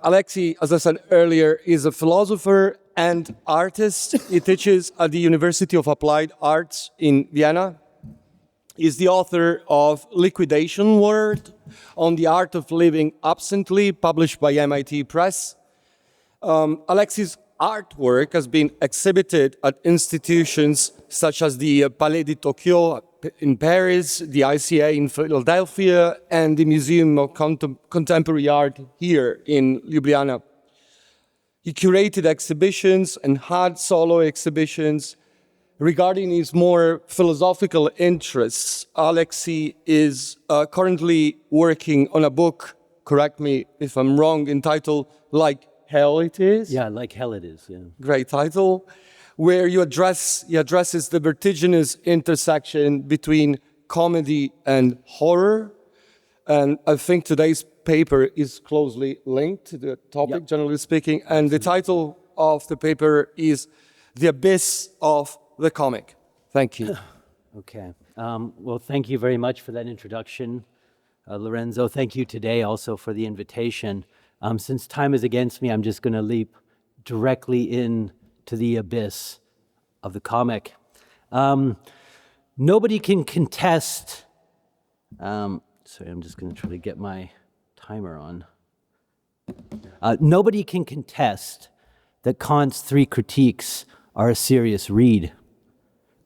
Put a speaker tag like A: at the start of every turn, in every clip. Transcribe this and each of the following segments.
A: Alexi, as I said earlier, is a philosopher and artist. He teaches at the University of Applied Arts in Vienna. He's the author of Liquidation Word on the Art of Living Absently, published by MIT Press. Alexi's artwork has been exhibited at institutions such as the Palais de Tokyo in Paris, the ICA in Philadelphia, and the Museum of Contemporary Art here in Ljubljana. He curated exhibitions and had solo exhibitions. Regarding his more philosophical interests, Alexi is currently working on a book, correct me if I'm wrong, entitled Like Hell It Is?
B: Yeah, Like Hell It Is, yeah.
A: Great title. Where he addresses the vertiginous intersection between comedy and horror. And I think today's paper is closely linked to the topic, generally speaking. And the title of the paper is The Abyss of the Comic. Thank you.
B: Okay. Well, thank you very much for that introduction, Lorenzo. Thank you today also for the invitation. Since time is against me, I'm just going to leap directly in to the abyss of the comic. Nobody can contest, sorry, I'm just going to try to get my timer on. Nobody can contest that Kant's three critiques are a serious read.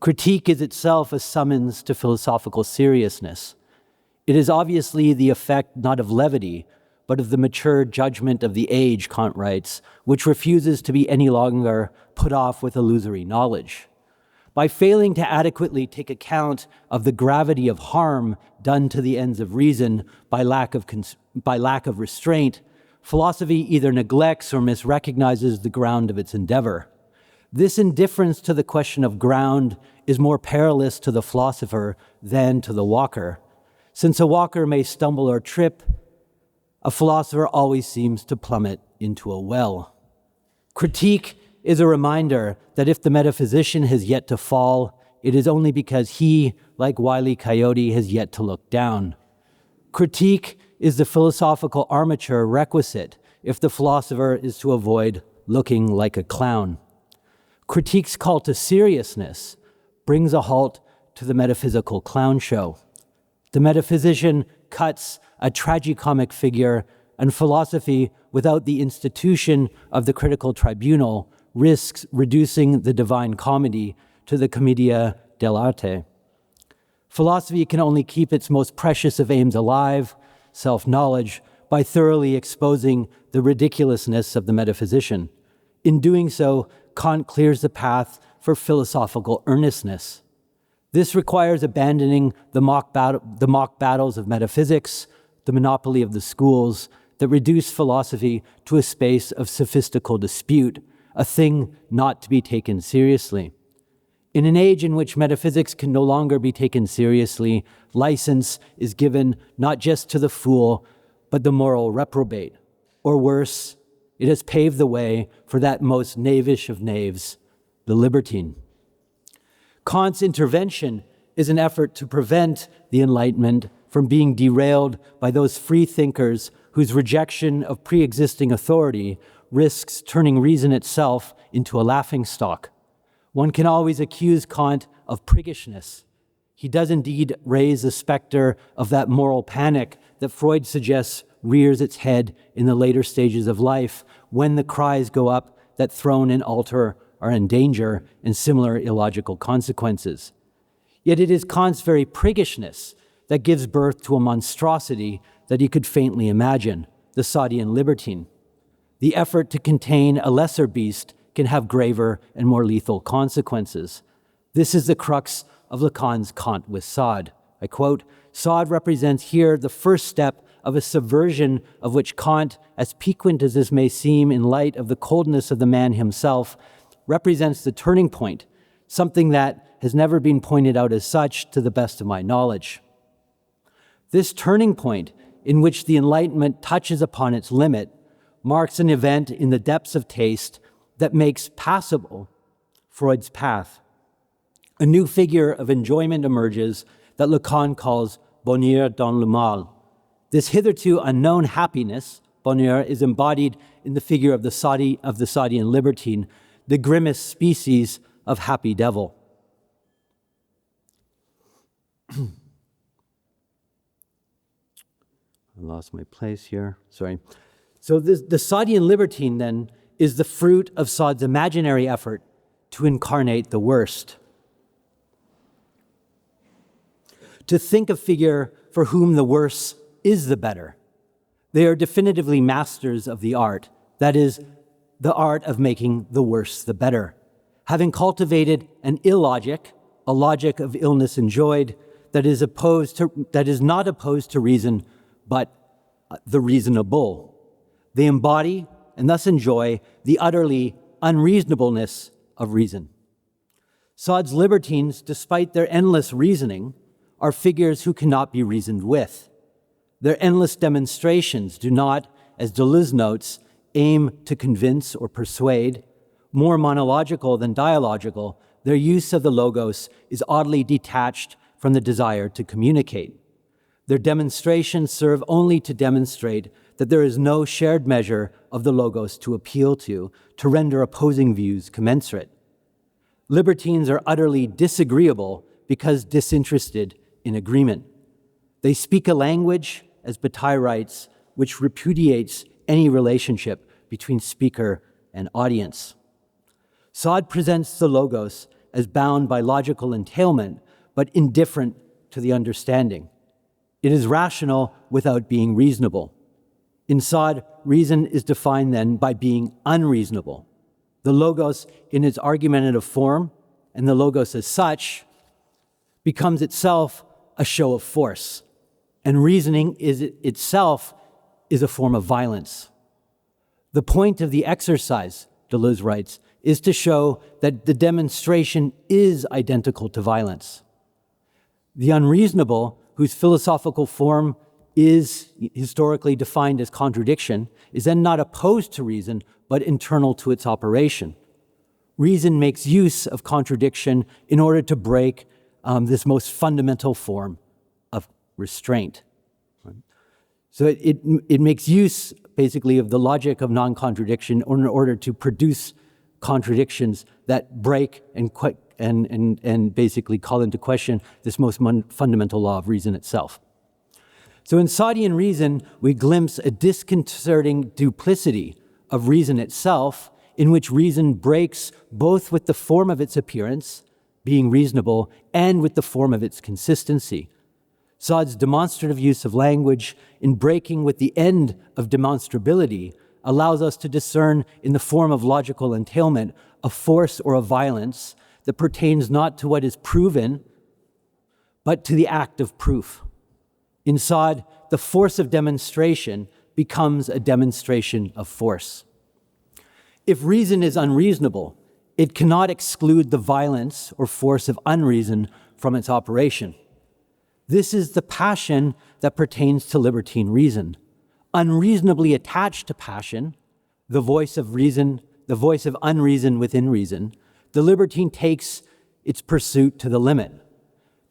B: Critique is itself a summons to philosophical seriousness. It is obviously the effect not of levity, but of the mature judgment of the age, Kant writes, which refuses to be any longer put off with illusory knowledge. By failing to adequately take account of the gravity of harm done to the ends of reason by lack of restraint, philosophy either neglects or misrecognizes the ground of its endeavor. This indifference to the question of ground is more perilous to the philosopher than to the walker. Since a walker may stumble or trip, a philosopher always seems to plummet into a well. Critique is a reminder that if the metaphysician has yet to fall, it is only because he, like Wile E. Coyote, has yet to look down. Critique is the philosophical armature requisite if the philosopher is to avoid looking like a clown. Critique's call to seriousness brings a halt to the metaphysical clown show. The metaphysician cuts a tragicomic figure, and philosophy, without the institution of the critical tribunal, risks reducing the divine comedy to the commedia dell'arte. Philosophy can only keep its most precious of aims alive, self-knowledge, by thoroughly exposing the ridiculousness of the metaphysician. In doing so, Kant clears the path for philosophical earnestness. This requires abandoning the mock battles of metaphysics, the monopoly of the schools that reduce philosophy to a space of sophistical dispute, a thing not to be taken seriously. In an age in which metaphysics can no longer be taken seriously, license is given not just to the fool, but the moral reprobate. Or worse, it has paved the way for that most knavish of knaves, the libertine. Kant's intervention is an effort to prevent the Enlightenment from being derailed by those free thinkers whose rejection of pre-existing authority risks turning reason itself into a laughingstock. One can always accuse Kant of priggishness. He does indeed raise the specter of that moral panic that Freud suggests rears its head in the later stages of life when the cries go up that throne and altar are in danger and similar illogical consequences. Yet it is Kant's very priggishness that gives birth to a monstrosity that he could faintly imagine, the Sadean libertine. The effort to contain a lesser beast can have graver and more lethal consequences. This is the crux of Lacan's Kant with Sade. I quote, "Sade represents here the first step of a subversion of which Kant, as piquant as this may seem in light of the coldness of the man himself, represents the turning point, something that has never been pointed out as such to the best of my knowledge. This turning point, in which the Enlightenment touches upon its limit, marks an event in the depths of taste that makes passable Freud's path. A new figure of enjoyment emerges that Lacan calls bonheur dans le mal. This hitherto unknown happiness, bonheur is embodied in the figure of the Sadean libertine, the grimmest species of happy devil. I lost my place here. Sorry. So the Sadean libertine, then, is the fruit of Sade's imaginary effort to incarnate the worst. To think a figure for whom the worse is the better. They are definitively masters of the art, that is, the art of making the worse the better, having cultivated an illogic, a logic of illness enjoyed, that is not opposed to reason, but the reasonable. They embody and thus enjoy the utterly unreasonableness of reason. Sade's libertines, despite their endless reasoning, are figures who cannot be reasoned with. Their endless demonstrations do not, as Deleuze notes, aim to convince or persuade. More monological than dialogical, their use of the logos is oddly detached from the desire to communicate. Their demonstrations serve only to demonstrate that there is no shared measure of the logos to appeal to render opposing views commensurate. Libertines are utterly disagreeable because disinterested in agreement. They speak a language, as Bataille writes, which repudiates any relationship between speaker and audience. Sade presents the logos as bound by logical entailment, but indifferent to the understanding. It is rational without being reasonable. In Sade, reason is defined then by being unreasonable. The logos in its argumentative form, and the logos as such, becomes itself a show of force, and reasoning itself is a form of violence. The point of the exercise, Deleuze writes, is to show that the demonstration is identical to violence. The unreasonable, whose philosophical form is historically defined as contradiction, is then not opposed to reason, but internal to its operation. Reason makes use of contradiction in order to break this most fundamental form of restraint. So it makes use, basically, of the logic of non-contradiction in order to produce contradictions that break and basically call into question this most fundamental law of reason itself. So in Sadean reason, we glimpse a disconcerting duplicity of reason itself, in which reason breaks both with the form of its appearance, being reasonable, and with the form of its consistency. Sade's demonstrative use of language in breaking with the end of demonstrability allows us to discern in the form of logical entailment a force or a violence that pertains not to what is proven, but to the act of proof. In Sade, the force of demonstration becomes a demonstration of force. If reason is unreasonable, it cannot exclude the violence or force of unreason from its operation. This is the passion that pertains to libertine reason. Unreasonably attached to passion, the voice of reason, the voice of unreason within reason, the libertine takes its pursuit to the limit.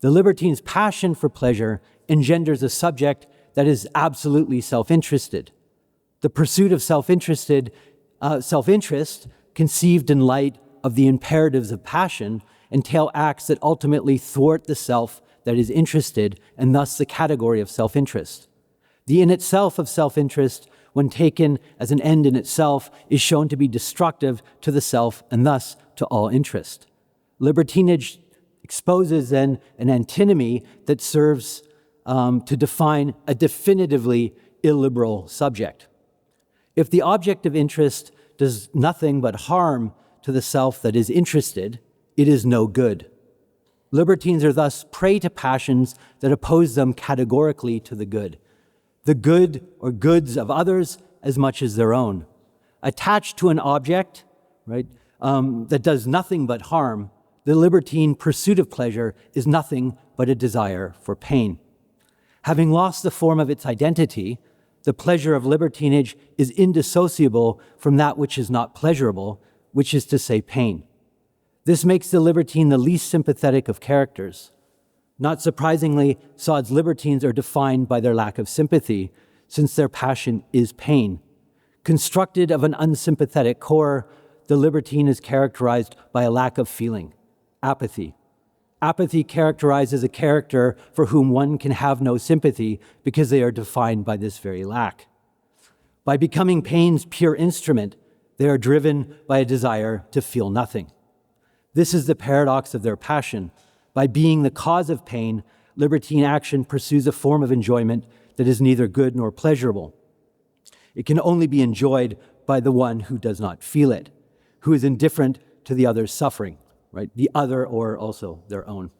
B: The libertine's passion for pleasure engenders a subject that is absolutely self-interested. The pursuit of self-interest, conceived in light of the imperatives of passion, entail acts that ultimately thwart the self that is interested, and thus the category of self-interest. The in itself of self-interest, when taken as an end in itself, is shown to be destructive to the self and thus to all interest. Libertinage exposes then an antinomy that serves to define a definitively illiberal subject. If the object of interest does nothing but harm to the self that is interested, it is no good. Libertines are thus prey to passions that oppose them categorically to the good or goods of others as much as their own. Attached to an object, right, that does nothing but harm, the libertine pursuit of pleasure is nothing but a desire for pain. Having lost the form of its identity, the pleasure of libertinage is indissociable from that which is not pleasurable, which is to say pain. This makes the libertine the least sympathetic of characters. Not surprisingly, Sade's libertines are defined by their lack of sympathy, since their passion is pain. Constructed of an unsympathetic core, the libertine is characterized by a lack of feeling, apathy. Apathy characterizes a character for whom one can have no sympathy because they are defined by this very lack. By becoming pain's pure instrument, they are driven by a desire to feel nothing. This is the paradox of their passion. By being the cause of pain, libertine action pursues a form of enjoyment that is neither good nor pleasurable. It can only be enjoyed by the one who does not feel it, who is indifferent to the other's suffering, right? The other or also their own.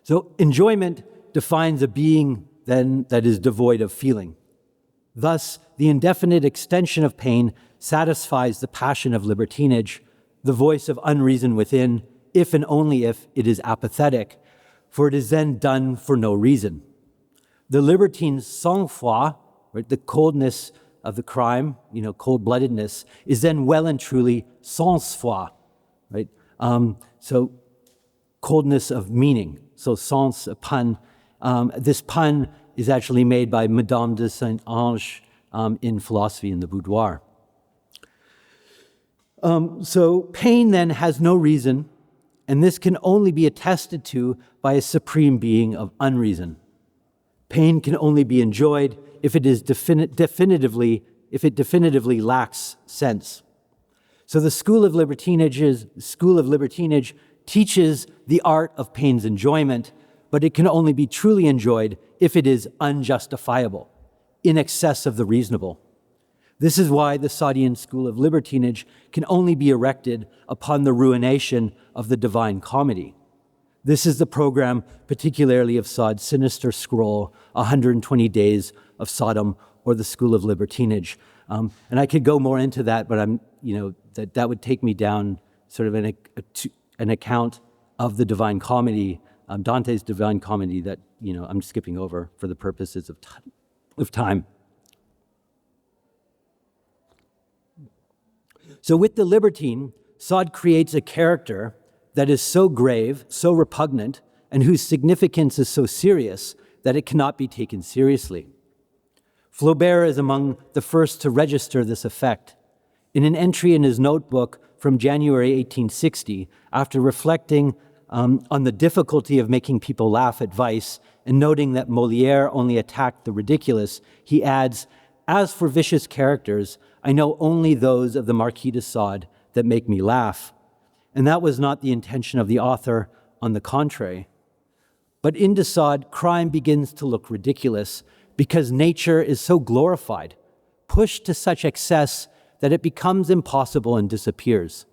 B: So enjoyment defines a being then that is devoid of feeling. Thus, the indefinite extension of pain satisfies the passion of libertinage, the voice of unreason within, if and only if it is apathetic, for it is then done for no reason. The libertine's sang-froid, right, the coldness of the crime, cold-bloodedness, is then well and truly sans-froid, right? So coldness of meaning. So sans, a pun. This pun is actually made by Madame de Saint-Ange in Philosophy in the Boudoir. So pain then has no reason, and this can only be attested to by a supreme being of unreason. Pain can only be enjoyed if it is definitively lacks sense. So the school of libertinage teaches the art of pain's enjoyment, but it can only be truly enjoyed if it is unjustifiable, in excess of the reasonable. This is why the Sadean school of libertinage can only be erected upon the ruination of the Divine Comedy. This is the program particularly of Sade's sinister scroll, 120 Days of Sodom, or the School of Libertinage. And I could go more into that, but that would take me down sort of an account of the Divine Comedy, Dante's Divine Comedy that, I'm skipping over for the purposes of time. So with the libertine, Sade creates a character that is so grave, so repugnant, and whose significance is so serious that it cannot be taken seriously. Flaubert is among the first to register this effect. In an entry in his notebook from January 1860, after reflecting on the difficulty of making people laugh at vice and noting that Molière only attacked the ridiculous, he adds, "As for vicious characters, I know only those of the Marquis de Sade that make me laugh." And that was not the intention of the author, on the contrary. But in de Sade, crime begins to look ridiculous because nature is so glorified, pushed to such excess that it becomes impossible and disappears.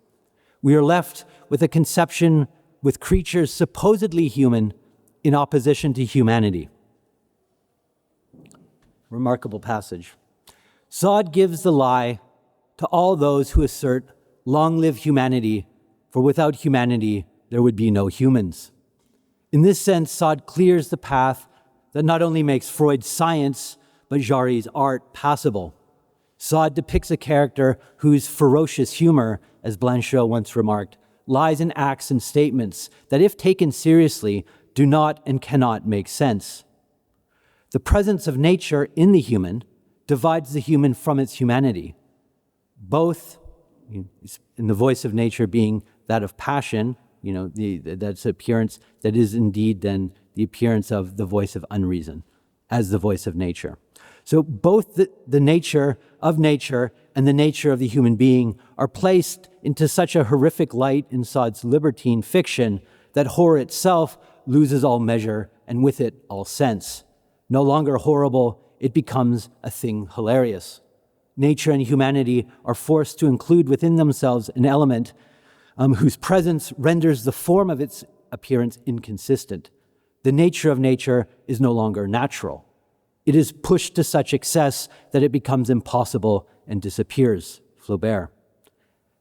B: We are left with a conception with creatures supposedly human in opposition to humanity. Remarkable passage. Sade gives the lie to all those who assert, "Long live humanity, for without humanity, there would be no humans." In this sense, Sade clears the path that not only makes Freud's science, but Jarry's art passable. Sade depicts a character whose ferocious humor, as Blanchot once remarked, lies in acts and statements that, if taken seriously, do not and cannot make sense. The presence of nature in the human divides the human from its humanity, both in the voice of nature being that of passion, that's appearance that is indeed then the appearance of the voice of unreason as the voice of nature. So both the nature of nature and the nature of the human being are placed into such a horrific light in Sade's libertine fiction that horror itself loses all measure and with it all sense. No longer horrible, it becomes a thing hilarious. Nature and humanity are forced to include within themselves an element whose presence renders the form of its appearance inconsistent. The nature of nature is no longer natural. It is pushed to such excess that it becomes impossible and disappears. Flaubert.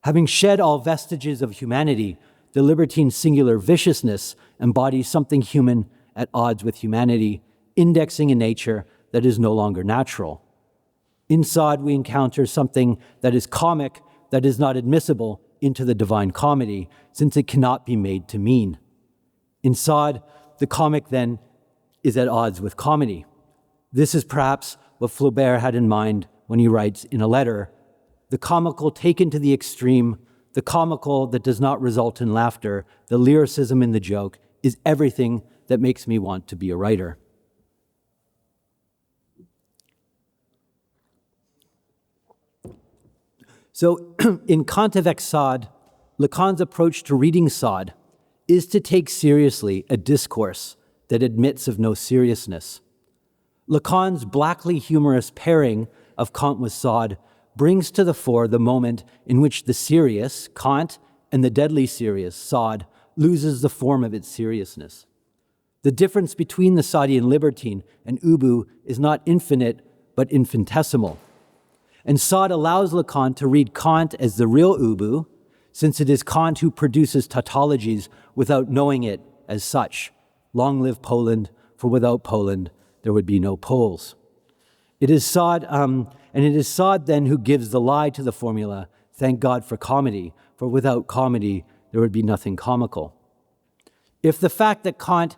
B: Having shed all vestiges of humanity, the libertine's singular viciousness embodies something human at odds with humanity, indexing a nature that is no longer natural. In Sade, we encounter something that is comic, that is not admissible into the Divine Comedy, since it cannot be made to mean. In Sade, the comic then is at odds with comedy. This is perhaps what Flaubert had in mind when he writes in a letter, "The comical taken to the extreme, the comical that does not result in laughter, the lyricism in the joke, is everything that makes me want to be a writer." So in Kant avec Sade, Lacan's approach to reading Sade is to take seriously a discourse that admits of no seriousness. Lacan's blackly humorous pairing of Kant with Sade brings to the fore the moment in which the serious, Kant, and the deadly serious, Sade, loses the form of its seriousness. The difference between the Sadean libertine and Ubu is not infinite, but infinitesimal. And Sade allows Lacan to read Kant as the real Ubu, since it is Kant who produces tautologies without knowing it as such. Long live Poland, for without Poland, there would be no Poles. It is Sade then who gives the lie to the formula, "Thank God for comedy, for without comedy, there would be nothing comical." If the fact that Kant,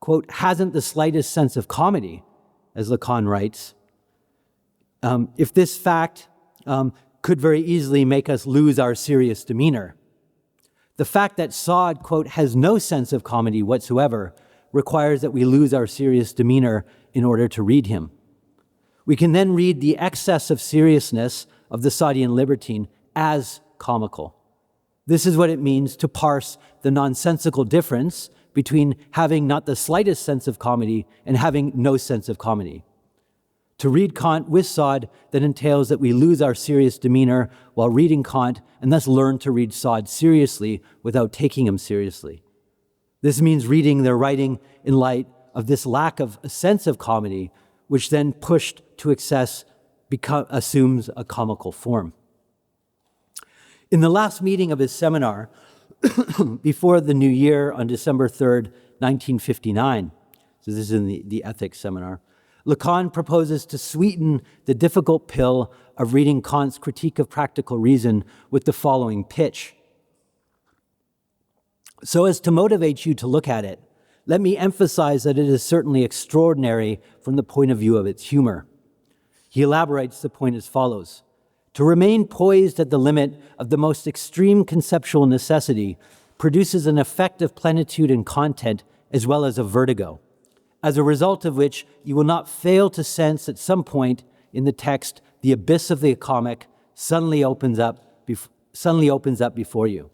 B: quote, "hasn't the slightest sense of comedy," as Lacan writes, if this fact could very easily make us lose our serious demeanor, the fact that Sade, quote, "has no sense of comedy whatsoever," requires that we lose our serious demeanor in order to read him. We can then read the excess of seriousness of the Sadean libertine as comical. This is what it means to parse the nonsensical difference between having not the slightest sense of comedy and having no sense of comedy. To read Kant with Sade that entails that we lose our serious demeanor while reading Kant and thus learn to read Sade seriously without taking him seriously. This means reading their writing in light of this lack of a sense of comedy, which then pushed to excess assumes a comical form. In the last meeting of his seminar, before the new year on December 3rd, 1959, so this is in the ethics seminar, Lacan proposes to sweeten the difficult pill of reading Kant's Critique of Practical Reason with the following pitch. So as to motivate you to look at it, let me emphasize that it is certainly extraordinary from the point of view of its humor. He elaborates the point as follows. To remain poised at the limit of the most extreme conceptual necessity produces an effect of plenitude and content as well as a vertigo, as a result of which you will not fail to sense at some point in the text the abyss of the comic suddenly opens up before you.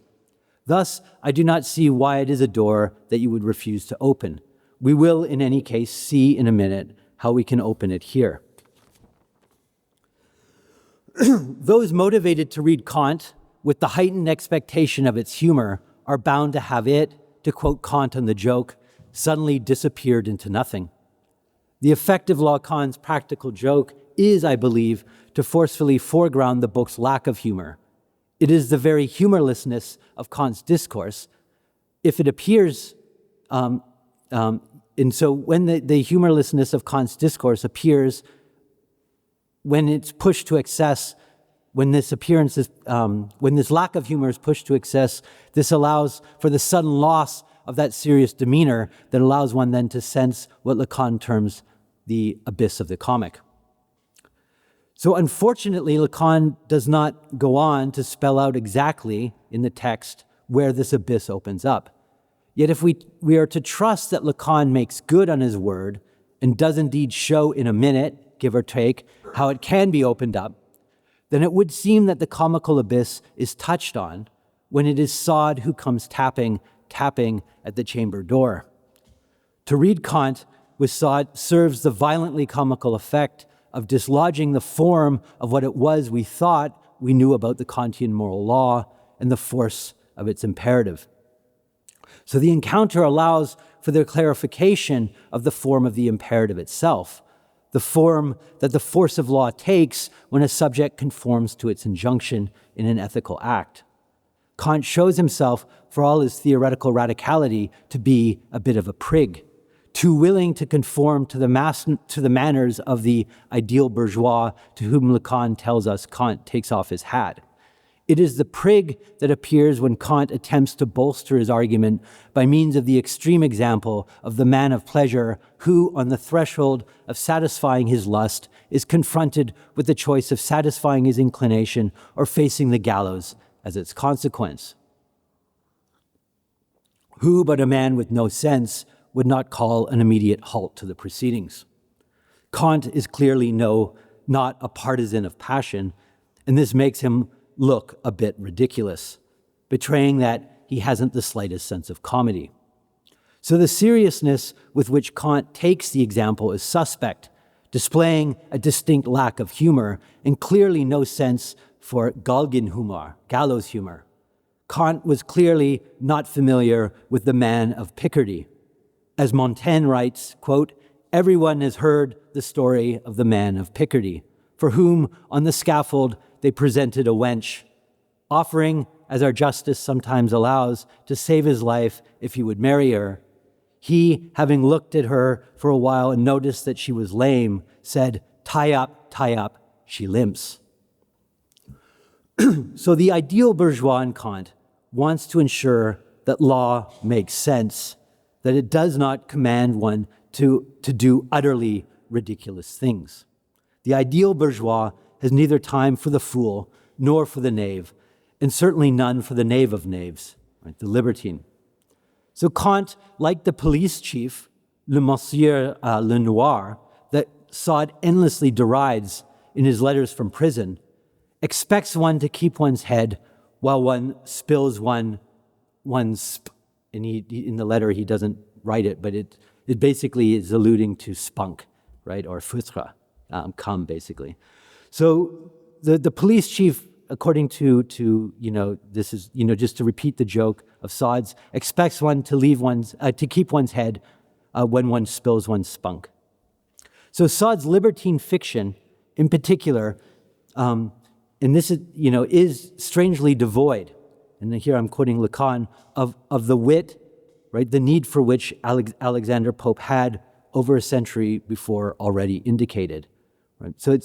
B: Thus, I do not see why it is a door that you would refuse to open. We will, in any case, see in a minute how we can open it here. Those motivated to read Kant with the heightened expectation of its humor are bound to have it, to quote Kant on the joke, suddenly disappeared into nothing. The effect of Lacan's practical joke is, I believe, to forcefully foreground the book's lack of humor. It is the very humorlessness of Kant's discourse. If it appears, and so when the humorlessness of Kant's discourse appears, when it's pushed to excess, when this lack of humor is pushed to excess, this allows for the sudden loss of that serious demeanor that allows one then to sense what Lacan terms the abyss of the comic. So unfortunately, Lacan does not go on to spell out exactly in the text where this abyss opens up. Yet if we are to trust that Lacan makes good on his word and does indeed show in a minute, give or take, how it can be opened up, then it would seem that the comical abyss is touched on when it is Sade who comes tapping at the chamber door. To read Kant with Sade serves the violently comical effect of dislodging the form of what it was we thought we knew about the Kantian moral law and the force of its imperative. So the encounter allows for the clarification of the form of the imperative itself, the form that the force of law takes when a subject conforms to its injunction in an ethical act. Kant shows himself, for all his theoretical radicality, to be a bit of a prig, too willing to conform to the manners of the ideal bourgeois to whom Lacan tells us Kant takes off his hat. It is the prig that appears when Kant attempts to bolster his argument by means of the extreme example of the man of pleasure who, on the threshold of satisfying his lust, is confronted with the choice of satisfying his inclination or facing the gallows as its consequence. Who but a man with no sense would not call an immediate halt to the proceedings? Kant is clearly not a partisan of passion, and this makes him look a bit ridiculous, betraying that he hasn't the slightest sense of comedy. So the seriousness with which Kant takes the example is suspect, displaying a distinct lack of humor and clearly no sense for Galgenhumor, gallows humor. Kant was clearly not familiar with the man of Picardy. As Montaigne writes, quote, "Everyone has heard the story of the man of Picardy, for whom on the scaffold they presented a wench, offering, as our justice sometimes allows, to save his life if he would marry her. He, having looked at her for a while and noticed that she was lame, said, 'Tie up, she limps.'" So the ideal bourgeois in Kant wants to ensure that law makes sense, that it does not command one to do utterly ridiculous things. The ideal bourgeois has neither time for the fool nor for the knave, and certainly none for the knave of knaves, right, the libertine. So Kant, like the police chief, le Monsieur Lenoir, that Sade endlessly derides in his letters from prison, expects one to keep one's head while one spills one's and in the letter he doesn't write it, but it basically is alluding to spunk, right, or foutre, cum, basically. So the police chief, according to this is, just to repeat the joke of Sade's, expects one to keep one's head when one spills one's spunk. So Sade's libertine fiction, in particular, and this is strangely devoid, and here I'm quoting Lacan, of the wit, right, the need for which Alexander Pope had over a century before already indicated. Right? So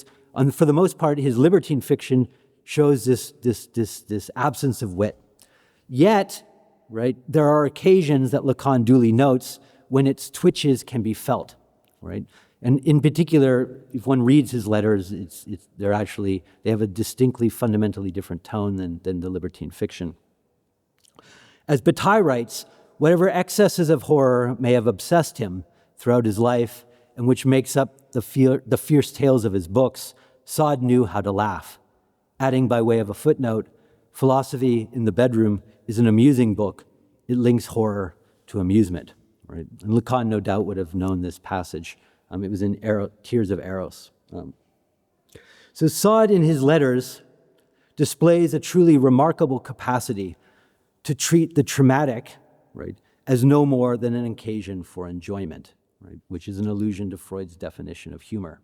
B: for the most part, his libertine fiction shows this absence of wit. Yet, right, there are occasions that Lacan duly notes when its twitches can be felt, right? And in particular, if one reads his letters, they have a distinctly fundamentally different tone than the libertine fiction. As Bataille writes, whatever excesses of horror may have obsessed him throughout his life, and which makes up the fierce tales of his books, Sade knew how to laugh. Adding by way of a footnote, Philosophy in the Bedroom is an amusing book. It links horror to amusement. Right? And Lacan no doubt would have known this passage. It was in Tears of Eros. So Sade in his letters displays a truly remarkable capacity to treat the traumatic, right, as no more than an occasion for enjoyment, right, which is an allusion to Freud's definition of humor.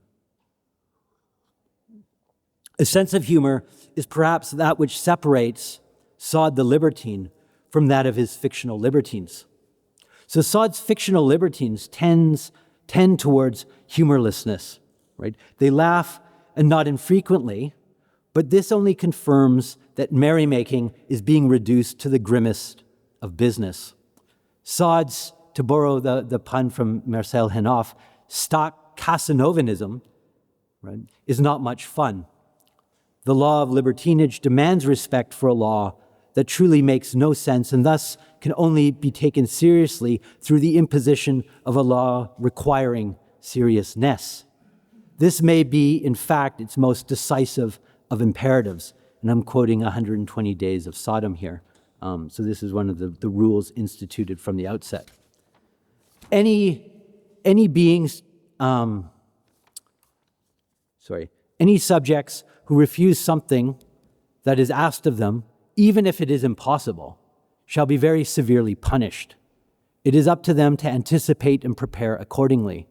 B: A sense of humor is perhaps that which separates Sade the libertine from that of his fictional libertines. So Sade's fictional libertines tend towards humorlessness, right? They laugh, and not infrequently, but this only confirms that merrymaking is being reduced to the grimmest of business. Sade's, to borrow the pun from Marcel Hénaff, Stakh Casanovanism, right, is not much fun. The law of libertinage demands respect for a law that truly makes no sense and thus can only be taken seriously through the imposition of a law requiring seriousness. This may be, in fact, its most decisive of imperatives. And I'm quoting 120 Days of Sodom here. So this is one of the rules instituted from the outset. Any subjects who refuse something that is asked of them, even if it is impossible, shall be very severely punished. It is up to them to anticipate and prepare accordingly.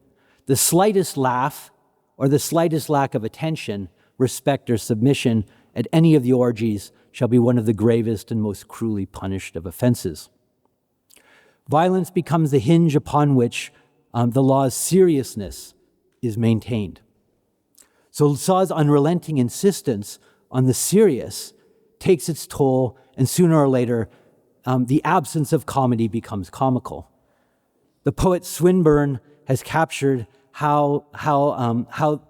B: The slightest laugh or the slightest lack of attention, respect, or submission at any of the orgies shall be one of the gravest and most cruelly punished of offenses. Violence becomes the hinge upon which the law's seriousness is maintained. So Sade's unrelenting insistence on the serious takes its toll, and sooner or later, the absence of comedy becomes comical. The poet Swinburne has captured how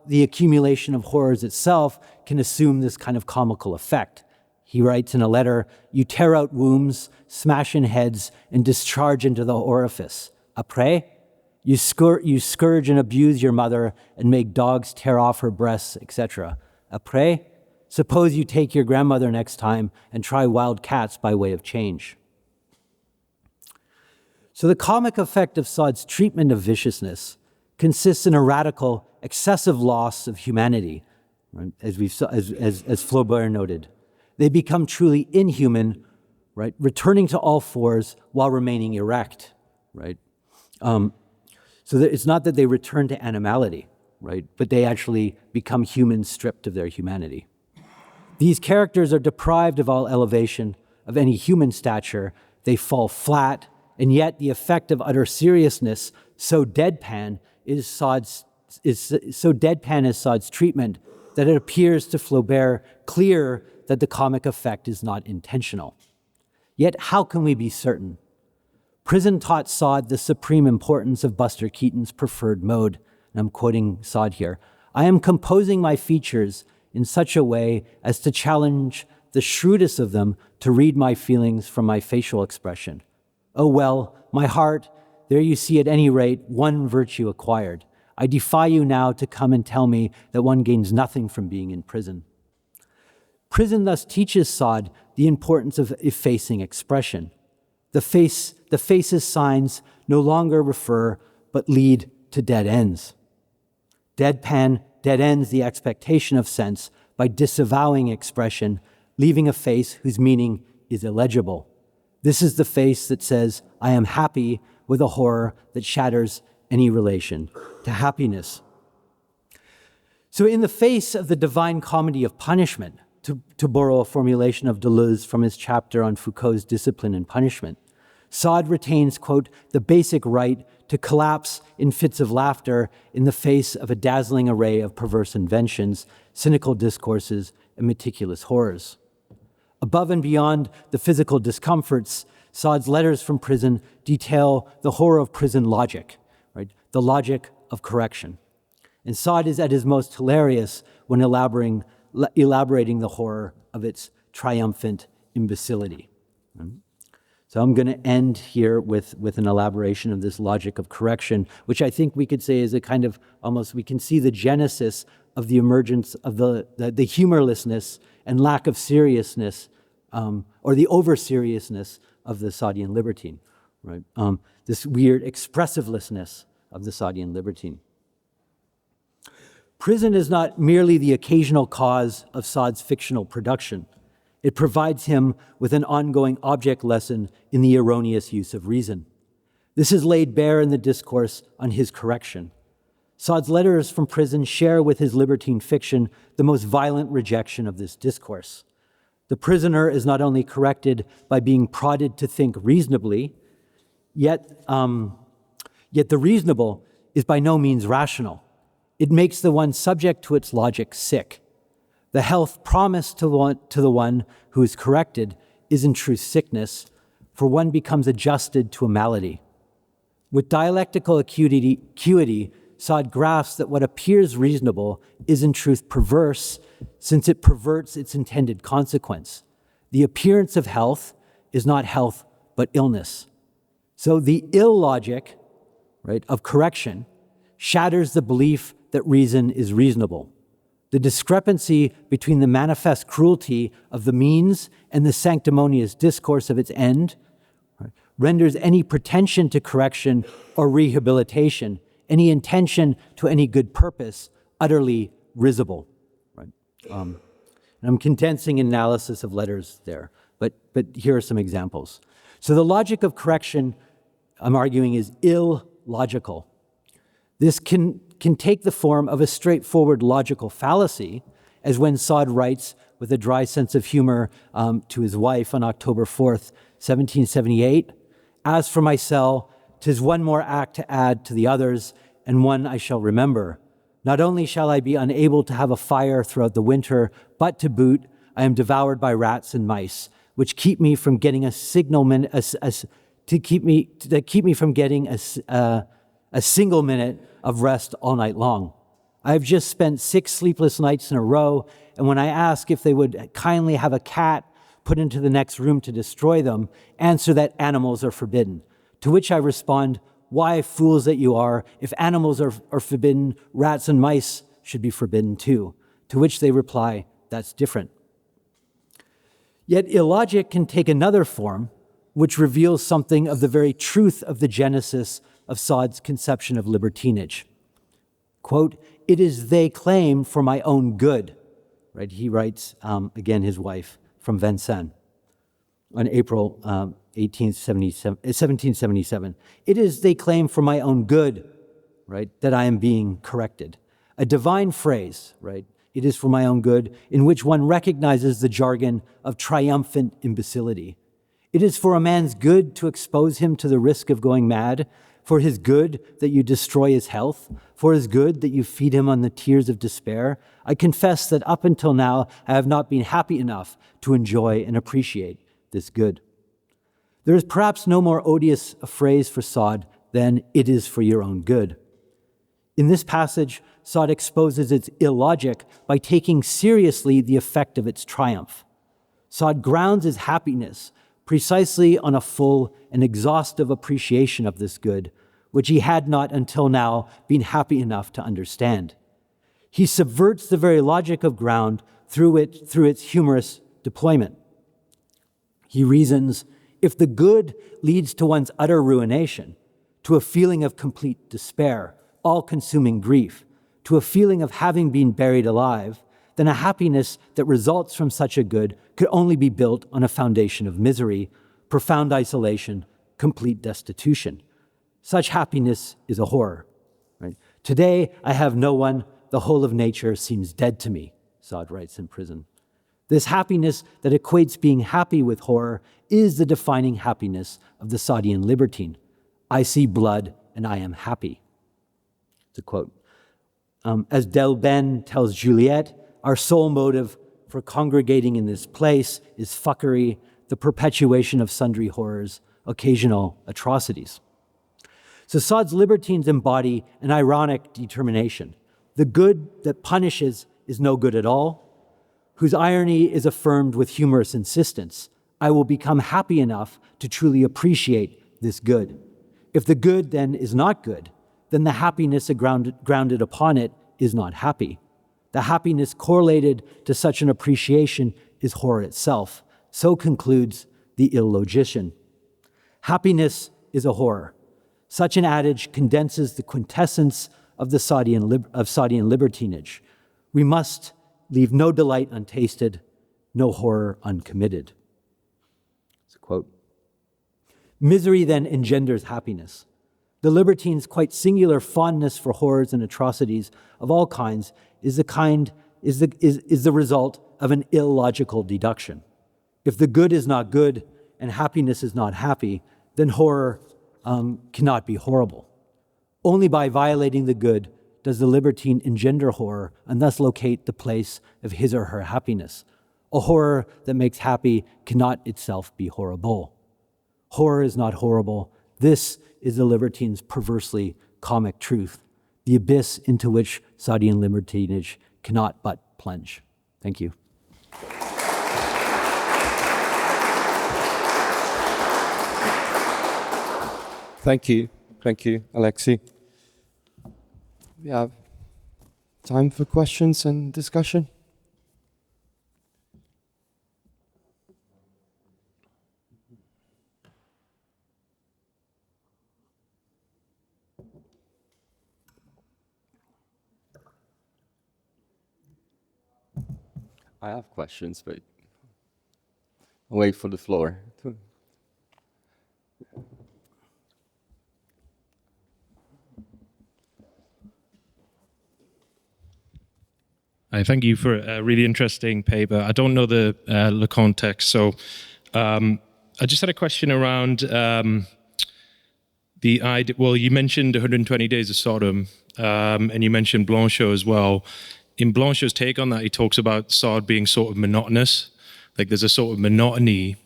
B: the accumulation of horrors itself can assume this kind of comical effect. He writes in a letter, "You tear out wombs, smash in heads, and discharge into the orifice. Après, you scourge and abuse your mother and make dogs tear off her breasts, etc. Après, suppose you take your grandmother next time and try wild cats by way of change." So the comic effect of Sade's treatment of viciousness consists in a radical, excessive loss of humanity, right? As Flaubert noted. They become truly inhuman, right? Returning to all fours while remaining erect, right? So that it's not that they return to animality, right? But they actually become humans stripped of their humanity. These characters are deprived of all elevation, of any human stature. They fall flat, and yet the effect of utter seriousness, so deadpan is Sade's treatment, that it appears to Flaubert clear that the comic effect is not intentional. Yet how can we be certain? Prison taught Sade the supreme importance of Buster Keaton's preferred mode, and I'm quoting Sade here. "I am composing my features in such a way as to challenge the shrewdest of them to read my feelings from my facial expression. Oh well, my heart, there you see at any rate one virtue acquired. I defy you now to come and tell me that one gains nothing from being in prison." Prison thus teaches Sade the importance of effacing expression. The face's signs no longer refer, but lead to dead ends. Deadpan dead ends the expectation of sense by disavowing expression, leaving a face whose meaning is illegible. This is the face that says, "I am happy," with a horror that shatters any relation to happiness. So in the face of the divine comedy of punishment, to borrow a formulation of Deleuze from his chapter on Foucault's discipline and punishment, Sade retains, quote, "the basic right to collapse in fits of laughter in the face of a dazzling array of perverse inventions, cynical discourses, and meticulous horrors." Above and beyond the physical discomforts, Sade's letters from prison detail the horror of prison logic, right? The logic of correction. And Sade is at his most hilarious when elaborating the horror of its triumphant imbecility. So I'm going to end here with an elaboration of this logic of correction, which I think we could say is a kind of almost, we can see the genesis of the emergence of the humorlessness and lack of seriousness, or the over-seriousness of the Sadean libertine, right? This weird expressivelessness of the Sadean libertine. Prison is not merely the occasional cause of Sade's fictional production. It provides him with an ongoing object lesson in the erroneous use of reason. This is laid bare in the discourse on his correction. Sade's letters from prison share with his libertine fiction the most violent rejection of this discourse. The prisoner is not only corrected by being prodded to think reasonably, yet the reasonable is by no means rational. It makes the one subject to its logic sick. The health promised to the one who is corrected is in truth sickness, for one becomes adjusted to a malady. With dialectical acuity, Sade grasps that what appears reasonable is in truth perverse, since it perverts its intended consequence. The appearance of health is not health, but illness. So the illogic, right, of correction shatters the belief that reason is reasonable. The discrepancy between the manifest cruelty of the means and the sanctimonious discourse of its end, right, renders any pretension to correction or rehabilitation, any intention to any good purpose, utterly risible. Right? And I'm condensing analysis of letters there, but here are some examples. So the logic of correction, I'm arguing, is illogical. This can take the form of a straightforward logical fallacy, as when Sade writes with a dry sense of humor to his wife on October 4th, 1778, "As for my cell, 'tis one more act to add to the others, and one I shall remember. Not only shall I be unable to have a fire throughout the winter, but to boot, I am devoured by rats and mice, which keep me from getting a single minute of rest all night long. I have just spent 6 sleepless nights in a row, and when I ask if they would kindly have a cat put into the next room to destroy them, answer that animals are forbidden. To which I respond, why, fools that you are, if animals are forbidden, rats and mice should be forbidden too. To which they reply, that's different. Yet illogic can take another form, which reveals something of the very truth of the genesis of Sade's conception of libertinage. Quote, it is they claim for my own good, right? He writes, again, his wife, from Vincennes on April 1777. It is they claim for my own good, right, that I am being corrected. A divine phrase, right? It is for my own good, in which one recognizes the jargon of triumphant imbecility. It is for a man's good to expose him to the risk of going mad, for his good that you destroy his health, for his good that you feed him on the tears of despair. I confess that up until now, I have not been happy enough to enjoy and appreciate this good. There is perhaps no more odious a phrase for Sade than it is for your own good. In this passage, Sade exposes its illogic by taking seriously the effect of its triumph. Sade grounds his happiness precisely on a full and exhaustive appreciation of this good, which he had not until now been happy enough to understand. He subverts the very logic of ground through its humorous deployment. He reasons, if the good leads to one's utter ruination, to a feeling of complete despair, all-consuming grief, to a feeling of having been buried alive, then a happiness that results from such a good could only be built on a foundation of misery, profound isolation, complete destitution. Such happiness is a horror. Right? Today, I have no one. The whole of nature seems dead to me, Sade writes in prison. This happiness that equates being happy with horror is the defining happiness of the Sadean libertine. I see blood and I am happy. It's a quote. As Delben tells Juliet, our sole motive for congregating in this place is fuckery, the perpetuation of sundry horrors, occasional atrocities. So Sade's libertines embody an ironic determination. The good that punishes is no good at all, whose irony is affirmed with humorous insistence. I will become happy enough to truly appreciate this good. If the good then is not good, then the happiness grounded upon it is not happy. The happiness correlated to such an appreciation is horror itself. So concludes the illogician. Happiness is a horror. Such an adage condenses the quintessence of the Sadean libertinage. We must leave no delight untasted, no horror uncommitted. It's a quote. Misery then engenders happiness. The libertine's quite singular fondness for horrors and atrocities of all kinds is the result of an illogical deduction. If the good is not good and happiness is not happy, then horror cannot be horrible. Only by violating the good does the libertine engender horror and thus locate the place of his or her happiness. A horror that makes happy cannot itself be horrible. Horror is not horrible. This is the libertine's perversely comic truth, the abyss into which Sadean libertinage cannot but plunge. Thank you.
A: Thank you, Alexi. We have time for questions and discussion. I have questions, but I'll wait for the floor.
C: I thank you for a really interesting paper. I don't know the Lacan text, so I just had a question around the idea. Well, you mentioned 120 Days of Sodom, and you mentioned Blanchot as well. in Blanchot's take on that, he talks about Sade being sort of monotonous. Like there's a sort of monotony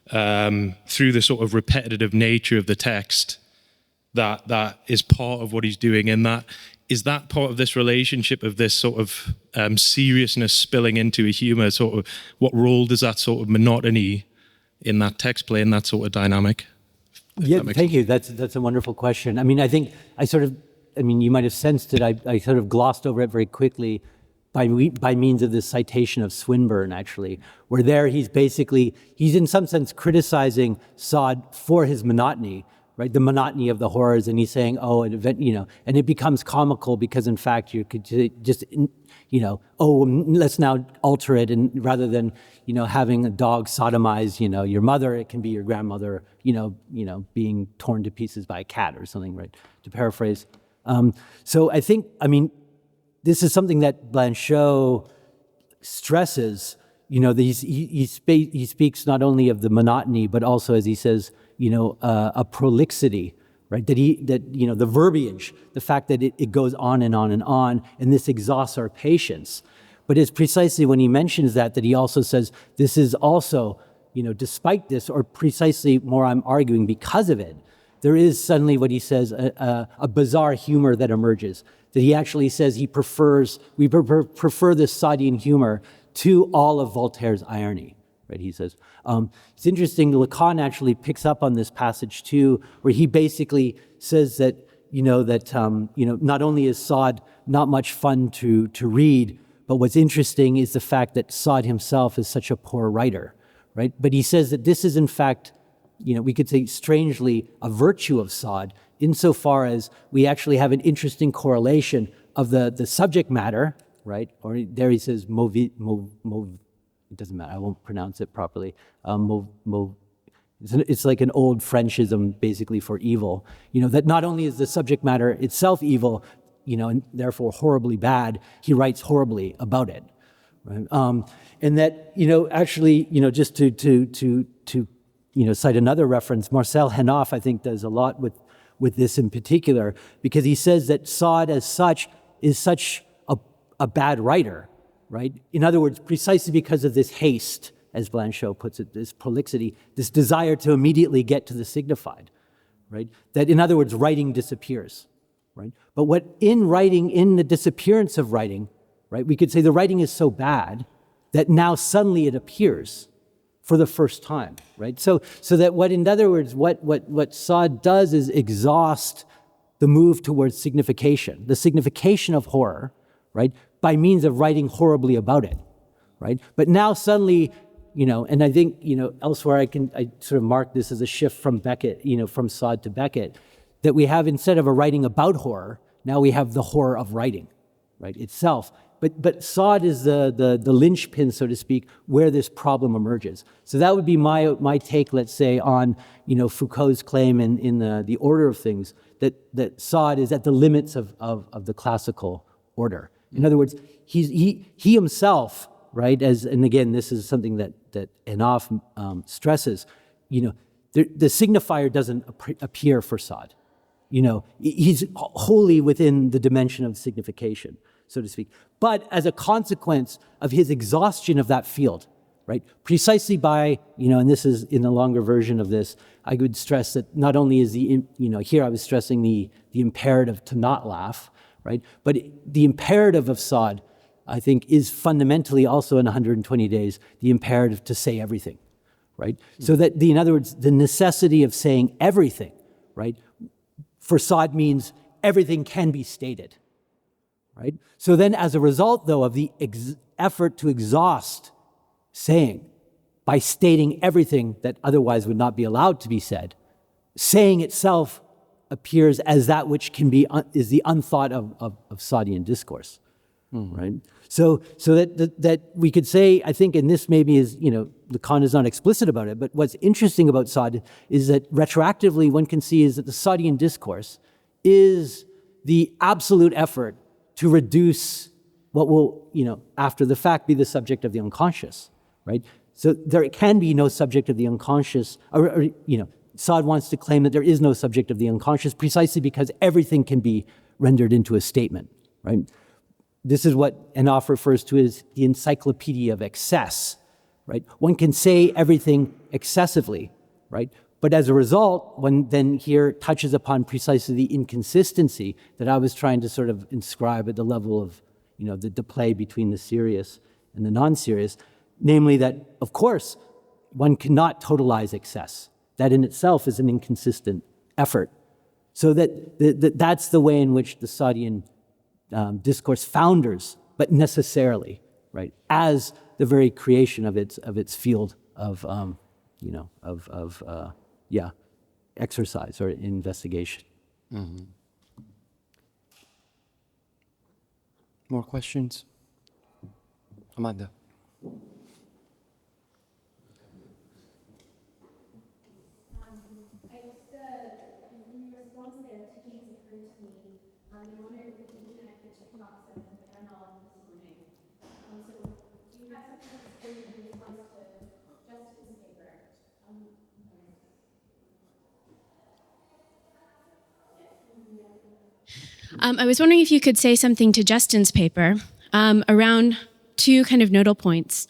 C: through the sort of repetitive nature of the text that is part of what he's doing in that. Is that part of this relationship of this sort of seriousness spilling into a humor? Sort of, what role does that sort of monotony in that text play in that sort of dynamic?
B: Yeah, thank you. That's a wonderful question. I mean, I think you might have sensed it. I sort of glossed over it very quickly by means of this citation of Swinburne, actually, where there he's in some sense criticizing Sade for his monotony, right? The monotony of the horrors, and he's saying, and it becomes comical because in fact you could just, let's now alter it, and rather than, having a dog sodomize, your mother, it can be your grandmother, being torn to pieces by a cat or something, right? To paraphrase. So I think, this is something that Blanchot stresses, that he speaks not only of the monotony, but also, as he says, a prolixity, right? That the verbiage, the fact that it goes on and on and on, and this exhausts our patience. But it's precisely when he mentions that he also says, this is also, despite this, or precisely more I'm arguing because of it, there is suddenly what he says, a bizarre humor that emerges. That he actually says we prefer the Sadian humor to all of Voltaire's irony, right? He says. It's interesting, Lacan actually picks up on this passage too, where he basically says that, not only is Sade not much fun to read, but what's interesting is the fact that Sade himself is such a poor writer, right? But he says that this is in fact, we could say strangely, a virtue of Sade, insofar as we actually have an interesting correlation of the subject matter, right? Or there he says, it doesn't matter, I won't pronounce it properly. It's like an old Frenchism basically for evil. That not only is the subject matter itself evil, and therefore horribly bad, he writes horribly about it. Right? And that, actually, just to cite another reference, Marcel Hénaff, I think, does a lot with this in particular, because he says that Sade as such is such a bad writer, right? In other words, precisely because of this haste, as Blanchot puts it, this prolixity, this desire to immediately get to the signified, right? That, in other words, writing disappears, right? But what in writing, in the disappearance of writing, right, we could say the writing is so bad that now suddenly it appears for the first time, right? So that in other words, what Sade does is exhaust the move towards signification, the signification of horror, right? By means of writing horribly about it, right? But now suddenly, and I think, elsewhere I sort of mark this as a shift from Beckett, from Sade to Beckett, that we have, instead of a writing about horror, now we have the horror of writing, right, itself. But Sade is the linchpin, so to speak, where this problem emerges. So that would be my take, let's say, on Foucault's claim in the order of things, that Sade is at the limits of the classical order. In other words, he himself, right? And again, this is something that Hénaff stresses. The signifier doesn't appear for Sade. He's wholly within the dimension of signification, so to speak. But as a consequence of his exhaustion of that field, right? Precisely by, and this is in the longer version of this, I would stress that not only is here I was stressing the imperative to not laugh, right? But the imperative of Sade, I think, is fundamentally also in 120 Days, the imperative to say everything, right? So that, in other words, the necessity of saying everything, right? For Sade means everything can be stated, right? So then as a result, though, of the effort to exhaust saying by stating everything that otherwise would not be allowed to be said, saying itself appears as that which can be, is the unthought of Sadean discourse, right? So that we could say, I think, and this maybe is, Lacan is not explicit about it, but what's interesting about Sade is that retroactively one can see is that the Sadean discourse is the absolute effort to reduce what will, after the fact be the subject of the unconscious, right? So there can be no subject of the unconscious, or Sade wants to claim that there is no subject of the unconscious precisely because everything can be rendered into a statement, right? This is what Hénaff refers to as the encyclopedia of excess, right? One can say everything excessively, right? But as a result, one then here touches upon precisely the inconsistency that I was trying to sort of inscribe at the level of, the play between the serious and the non-serious, namely that, of course, one cannot totalize excess. That in itself is an inconsistent effort. So that's the way in which the Sadean discourse founders, but necessarily, right, as the very creation of its field of exercise or investigation.
A: Mm-hmm. More questions? Amanda.
D: I was wondering if you could say something to Justin's paper around two kind of nodal points.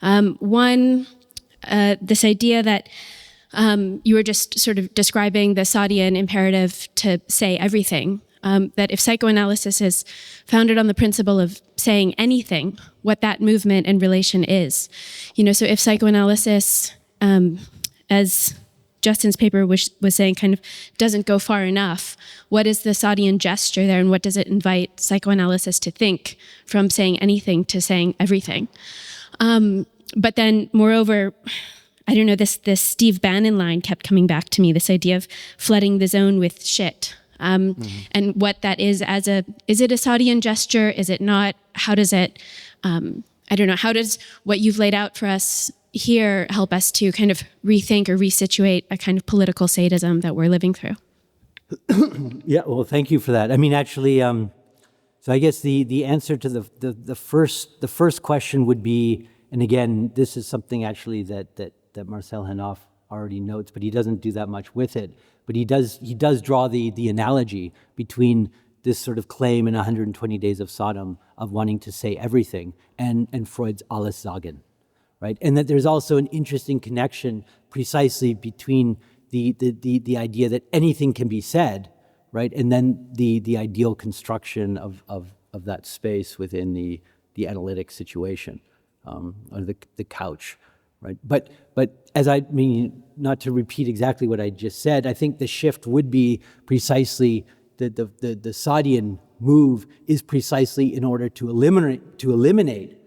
D: One, this idea that you were just sort of describing the Sadean imperative to say everything, that if psychoanalysis is founded on the principle of saying anything, what that movement and relation is. So if psychoanalysis, as Justin's paper was saying, kind of doesn't go far enough, what is the Sadean gesture there, and what does it invite psychoanalysis to think from saying anything to saying everything? But then, moreover, I don't know, this Steve Bannon line kept coming back to me, this idea of flooding the zone with shit. And what that is is it a Sadean gesture? Is it not? How does it, how does what you've laid out for us here help us to kind of rethink or resituate a kind of political sadism that we're living through?
B: Yeah, well, thank you for that. I mean, actually, so I guess the answer to the first question would be, and again, this is something actually that Marcel Hénaff already notes, but he doesn't do that much with it. But he does draw the analogy between this sort of claim in 120 Days of Sodom of wanting to say everything and Freud's Alles sagen. Right, and that there's also an interesting connection precisely between the idea that anything can be said, right, and then the ideal construction of that space within the analytic situation, or the couch, right. But as I mean, not to repeat exactly what I just said, I think the shift would be precisely the Sadean move is precisely in order to eliminate,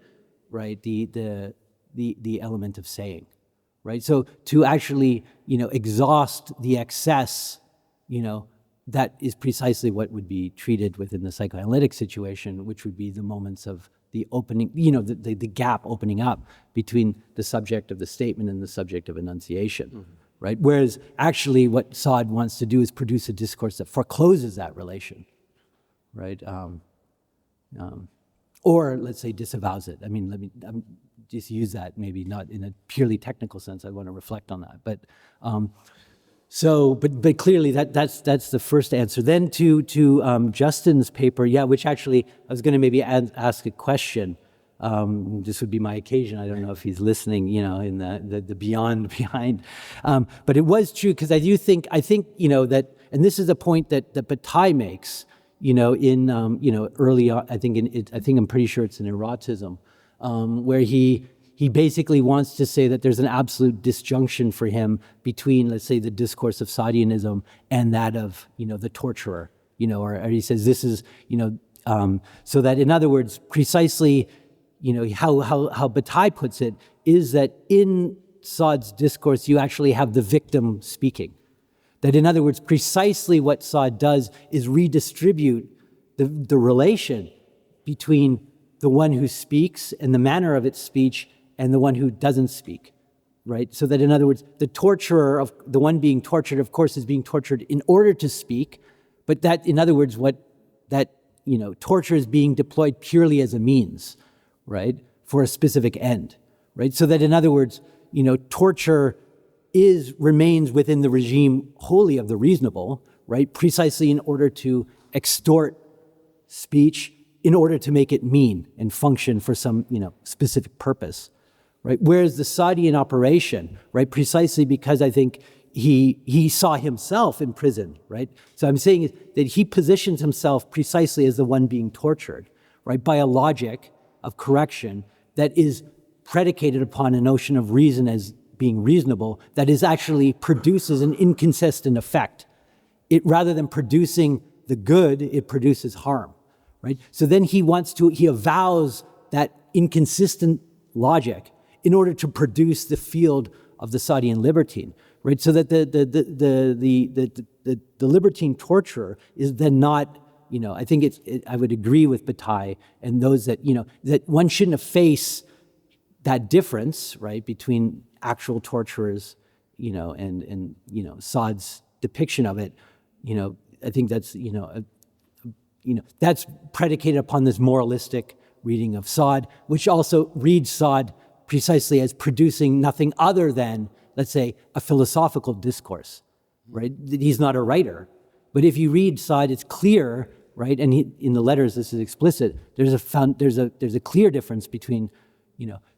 B: right, the element of saying, right? So to actually, exhaust the excess, that is precisely what would be treated within the psychoanalytic situation, which would be the moments of the opening, the gap opening up between the subject of the statement and the subject of enunciation, right? Whereas actually what Sade wants to do is produce a discourse that forecloses that relation, right? Or let's say disavows it. I mean, just use that, maybe not in a purely technical sense. I want to reflect on that, but but clearly that's the first answer. Then to Justin's paper, which actually I was going to maybe ask a question. This would be my occasion. I don't know if he's listening, in the beyond behind, but it was true because I think that, and this is a point that Bataille makes, in early on. I think I'm pretty sure it's in erotism. Where he basically wants to say that there's an absolute disjunction for him between, let's say, the discourse of Sadeanism and that of, the torturer, or he says this is, so that in other words, precisely, how Bataille puts it is that in Sade's discourse, you actually have the victim speaking. That in other words, precisely what Sade does is redistribute the relation between the one who speaks and the manner of its speech and the one who doesn't speak, right? So that in other words, the torturer of the one being tortured, of course, is being tortured in order to speak, but that in other words, torture is being deployed purely as a means, right? For a specific end, right? So that in other words, torture remains within the regime wholly of the reasonable, right? Precisely in order to extort speech in order to make it mean and function for some, specific purpose, right? Whereas the Sadean operation, right, precisely because I think he saw himself in prison, right? So I'm saying that he positions himself precisely as the one being tortured, right, by a logic of correction that is predicated upon a notion of reason as being reasonable, that is actually produces an inconsistent effect. It, rather than producing the good, it produces harm, right? So then he avows that inconsistent logic in order to produce the field of the Sadean libertine, right? So that the libertine torturer is then not, I think I would agree with Bataille and those that, that one shouldn't efface that difference, right, between actual torturers, and Sade's depiction of it. I think that's, that's predicated upon this moralistic reading of Sade, which also reads Sade precisely as producing nothing other than, let's say, a philosophical discourse, right? He's not a writer. But if you read Sade, it's clear, right? And in the letters, this is explicit. There's a clear difference between,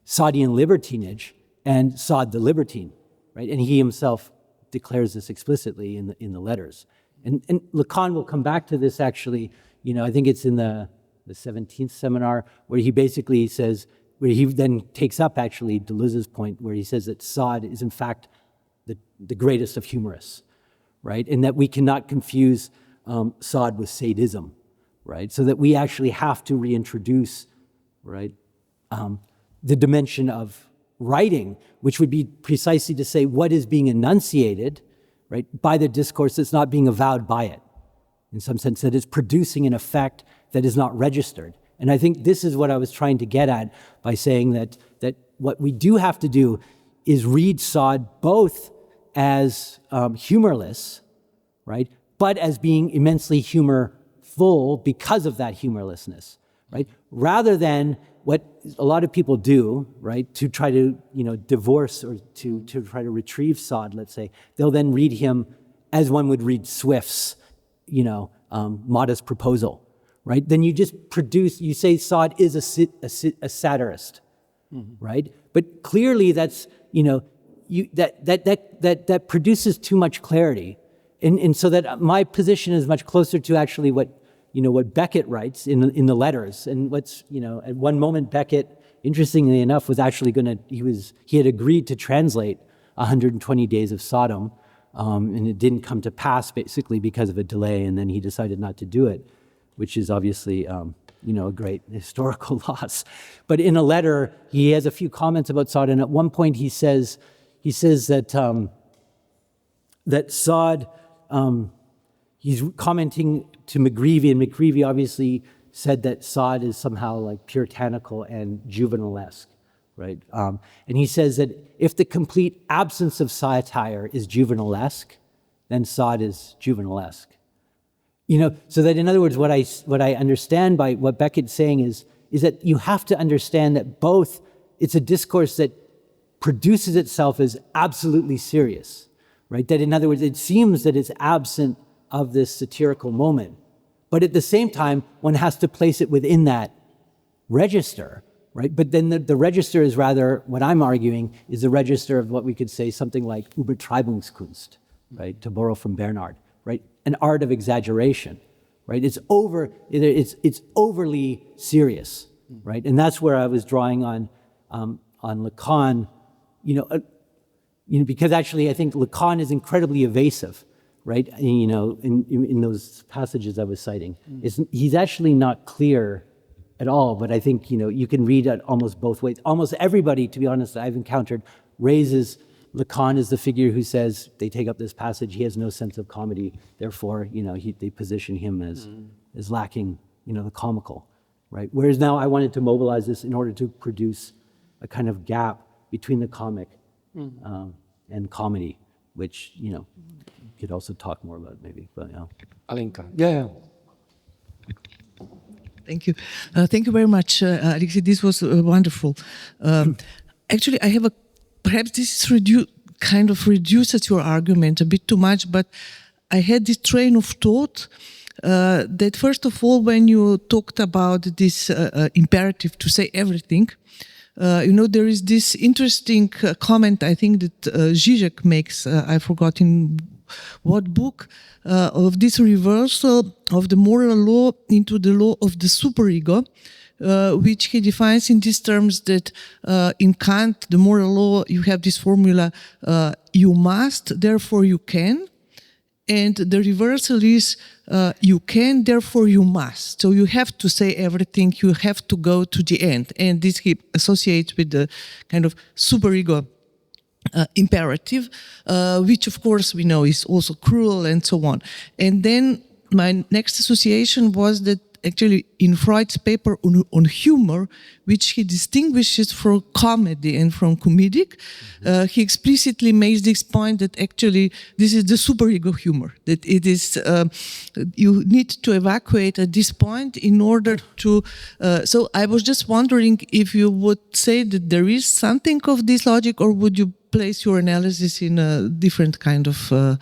B: Sadean libertinage and Sade the libertine, right? And he himself declares this explicitly in the letters. And Lacan will come back to this actually, I think it's in the 17th seminar, where he basically says, where he then takes up actually Deleuze's point, where he says that Sade is in fact the greatest of humorists, right? And that we cannot confuse Sade with sadism, right? So that we actually have to reintroduce, right, the dimension of writing, which would be precisely to say what is being enunciated, right, by the discourse that's not being avowed by it. In some sense, that is producing an effect that is not registered. And I think this is what I was trying to get at by saying that what we do have to do is read Sade both as humorless, right, but as being immensely humorful because of that humorlessness, right, rather than what a lot of people do, right, to try to, divorce or to try to retrieve Sade, let's say, they'll then read him as one would read Swift's, Modest Proposal, right? Then you just you say Sade is a satirist, right? But clearly that's, that produces too much clarity. And so that my position is much closer to actually what Beckett writes in the letters. And at one moment Beckett, interestingly enough, was actually he had agreed to translate 120 Days of Sodom, and it didn't come to pass basically because of a delay, and then he decided not to do it, which is obviously, a great historical loss. But in a letter, he has a few comments about Sade, and at one point he says that that Sade, he's commenting to McGreevy, and McGreevy obviously said that Sade is somehow like puritanical and juvenilesque, right? And he says that if the complete absence of satire is juvenilesque, then Sade is juvenilesque. So that in other words, what I understand by what Beckett's saying is that you have to understand that both, it's a discourse that produces itself as absolutely serious, right? That in other words, it seems that it's absent of this satirical moment. But at the same time, one has to place it within that register, right? But then the register is rather, what I'm arguing, is the register of what we could say something like Übertreibungskunst, right? To borrow from Bernard, right? An art of exaggeration, right? It's overly serious, right? And that's where I was drawing on Lacan, because actually I think Lacan is incredibly evasive, right? In those passages I was citing. He's actually not clear at all, but I think, you can read it almost both ways. Almost everybody, to be honest, I've encountered raises Lacan as the figure who says they take up this passage, he has no sense of comedy, therefore, they position him as lacking, the comical, right? Whereas now I wanted to mobilize this in order to produce a kind of gap between the comic and comedy, which, could also talk more about maybe, but
A: Alenka. Yeah.
E: Thank you. Thank you very much, Alexi. This was wonderful. Actually, I have perhaps this reduces your argument a bit too much, but I had this train of thought that first of all, when you talked about this imperative to say everything, there is this interesting comment, I think, that Zizek makes, I forgot in what book, of this reversal of the moral law into the law of the superego, which he defines in these terms that in Kant, the moral law, you have this formula, you must, therefore you can. And the reversal is you can, therefore you must. So you have to say everything, you have to go to the end. And this he associates with the kind of superego imperative, which of course we know is also cruel and so on. And then my next association was that actually in Freud's paper on humor, which he distinguishes from comedy and from comedic, he explicitly makes this point that actually this is the superego humor, that it is, you need to evacuate at this point in order to, so I was just wondering if you would say that there is something of this logic, or would you place your analysis in a different kind of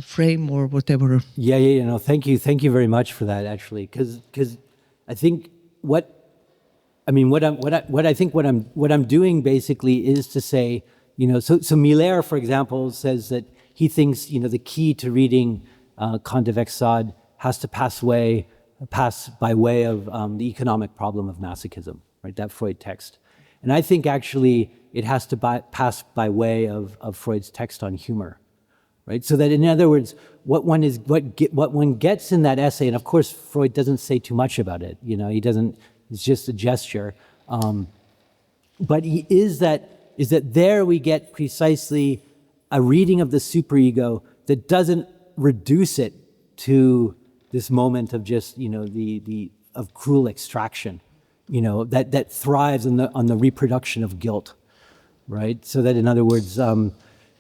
E: frame or whatever.
B: Yeah. No, thank you very much for that. Actually, because I think what I'm doing basically is to say, so Miller, for example, says that he thinks the key to reading Kant avec Sade has to pass by way of the economic problem of masochism, right? That Freud text, and I think actually it has to pass by way of Freud's text on humor. Right, so that in other words, what one gets in that essay, and of course Freud doesn't say too much about it. He doesn't. It's just a gesture, but is that there we get precisely a reading of the superego that doesn't reduce it to this moment of just of cruel extraction, that thrives on the reproduction of guilt, right? So that in other words,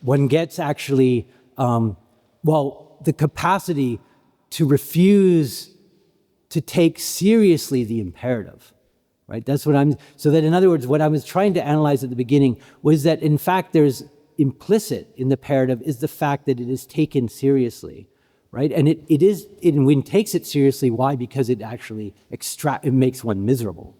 B: one gets actually. The capacity to refuse to take seriously the imperative, right? That's what so that in other words, what I was trying to analyze at the beginning was that in fact there's implicit in the imperative is the fact that it is taken seriously, right? And when it takes it seriously, why? Because it actually it makes one miserable,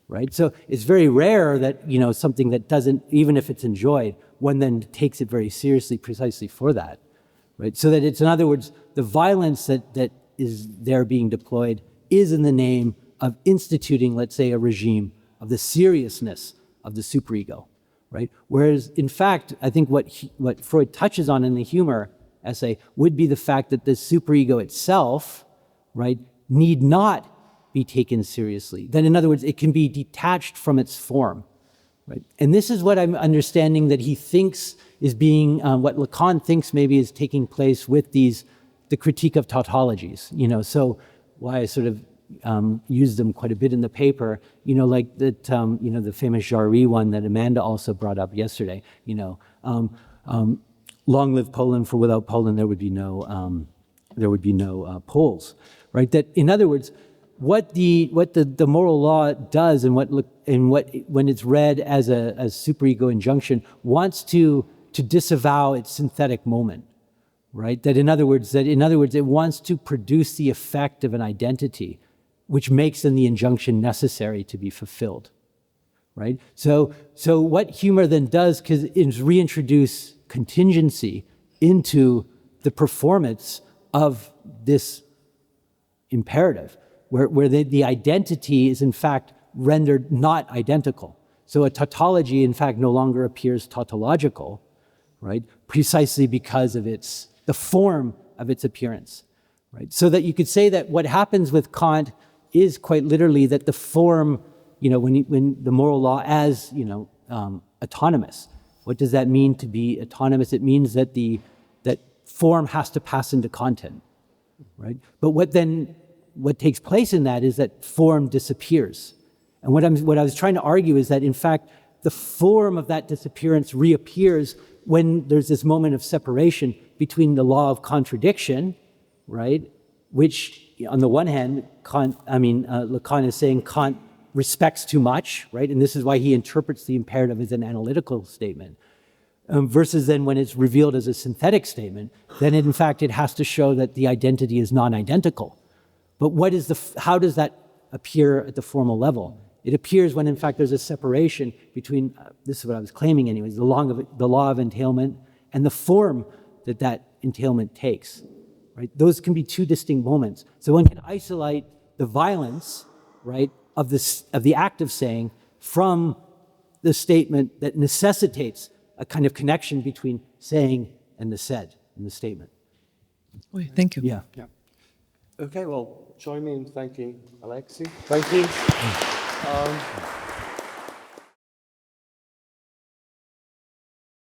B: right? So it's very rare that, something that doesn't, even if it's enjoyed, one then takes it very seriously precisely for that, right? So that it's, in other words, the violence that is there being deployed is in the name of instituting, let's say, a regime of the seriousness of the superego, right? Whereas, in fact, I think what Freud touches on in the humor essay would be the fact that the superego itself, right, need not be taken seriously. That, in other words, it can be detached from its form. Right. And this is what I'm understanding that he thinks is being, what Lacan thinks maybe is taking place with the critique of tautologies. So why I sort of use them quite a bit in the paper, like that, the famous Jarry one that Amanda also brought up yesterday, long live Poland, for without Poland there would be no Poles, right? That, in other words, what the moral law does and when it's read as a superego injunction wants to disavow its synthetic moment, right? That in other words it wants to produce the effect of an identity which makes then the injunction necessary to be fulfilled, right? So what humor then does is reintroduce contingency into the performance of this imperative, where the identity is in fact rendered not identical. So a tautology in fact no longer appears tautological, right? Precisely because of the form of its appearance, right? So that you could say that what happens with Kant is quite literally that the form, when the moral law as, autonomous. What does that mean to be autonomous? It means that that form has to pass into content, right? But what takes place in that is that form disappears. And what I was trying to argue is that, in fact, the form of that disappearance reappears when there's this moment of separation between the law of contradiction, right, which, on the one hand, Lacan is saying Kant respects too much, right, and this is why he interprets the imperative as an analytical statement, versus then when it's revealed as a synthetic statement, then in fact it has to show that the identity is non-identical. But how does that appear at the formal level? It appears when, in fact, there's a separation between, this is what I was claiming anyways, the law of entailment and the form that that entailment takes, right? Those can be two distinct moments. So one can isolate the violence, right, of the act of saying from the statement that necessitates a kind of connection between saying and the said in the statement.
E: Okay, thank you.
B: Yeah.
A: Okay, well, join me in thanking Alexi. Thank you.